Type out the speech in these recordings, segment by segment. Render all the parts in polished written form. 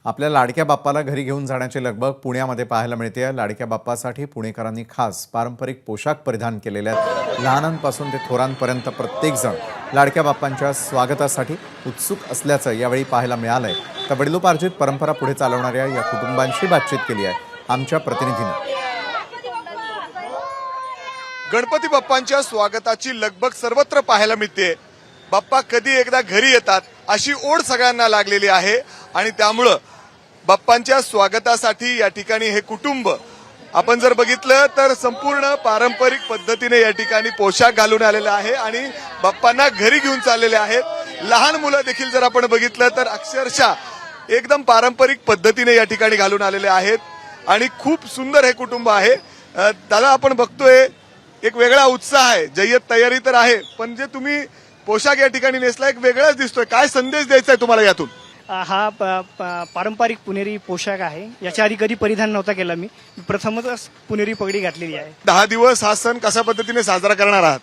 आपल्या लाडक्या बाप्पाला घरी घेऊन जाण्याची लगबग पुण्यामध्ये पाहायला मिळते। लाडक्या बाप्पासाठी पुणेकरांनी खास पारंपरिक पोशाख परिधान केलेले आहेत। लहानांपासून ते थोरांपर्यंत प्रत्येक जण लाडक्या बाप्पांच्या स्वागतासाठी उत्सुक असल्याचं यावेळी पाहायला मिळालंय। तर वडिलोपार्जित परंपरा पुढे चालवणाऱ्या या कुटुंबांशी बातचीत केली आहे आमच्या प्रतिनिधीने। गणपती बाप्पांच्या स्वागताची लगबग सर्वत्र पाहायला मिळते। बाप्पा कधी एकदा घरी येतात अशी ओढ सगळ्यांना लागलेली आहे आणि त्यामुळे बाप्पांच्या स्वागतासाठी या ठिकाणी हे कुटुंब आपण जर बघितलं तर संपूर्ण पारंपरिक पद्धतीने या ठिकाणी पोशाख घालून आलेले आहे आणि बाप्पांना घरी घेऊन चाललेले आहेत। लहान मुलं देखील जर आपण बघितलं तर अक्षरशः एकदम पारंपरिक पद्धतीने या ठिकाणी घालून आलेले आहेत आणि खूप सुंदर हे कुटुंब आहे। दादा आपण बघतोय एक वेगळा उत्साह आहे, जय्यत तयारी तर आहे, पण जे तुम्ही पोशाख या ठिकाणी नेसला एक वेगळाच दिसतोय। काय संदेश द्यायचा आहे तुम्हाला यातून? हा पारंपरिक पुणेरी पोशाख आहे। याच्या आधी कधी परिधान नव्हता केला मी प्रथमच पुणेरी पगडी घातलेली आहे। 10 दिवस हा सण कशा पद्धतीने साजरा करणार आहात?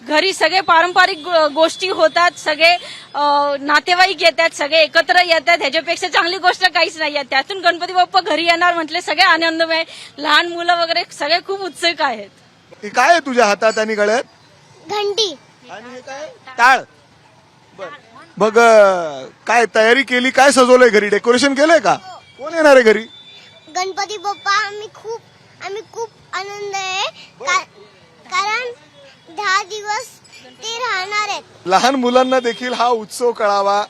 घरी सगळे पारंपरिक गोष्टी होतात, सगळे नातेवाईक येतात, सगळे एकत्र येतात। ह्याच्यापेक्षा चांगली गोष्ट काहीच नाही आहे। त्यातून गणपती बाप्पा घरी येणार म्हटले सगळे आनंदमय, लहान मुलं वगैरे सगळे खूप उत्सुक आहेत। हे काय आहे तुझ्या हातात आणि गळ्यात? घंटी आणि हे काय? टाळ। मग काय तयारी केली, काय सजवलंय घरी, डेकोरेशन केलंय का? कोण येणार आहे घरी? गणपती बाप्पा आम्ही खूप आनंद आहे कारण 10 दिवस ते राहणार आहेत। लहान मुलांना देखील हा उत्सव कळावा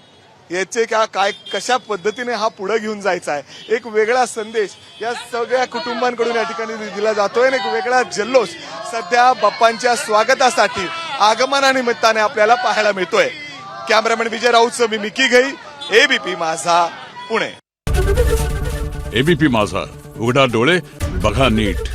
याचे काय कशा पद्धतीने हा पुढे घेऊन जायचा आहे एक वेगळा संदेश या सगळ्या कुटुंबांकडून या ठिकाणी दिला जातोय। एक वेगळा जल्लोष सध्या बाप्पांच्या स्वागतासाठी आगमनानिमित्ताने आपल्याला पाहायला मिळतोय। कॅमेरामॅन विजय राऊतसह मी मिकी घई, एबीपी माझा पुणे। एबीपी माझा, उघडा डोळे बघा नीट।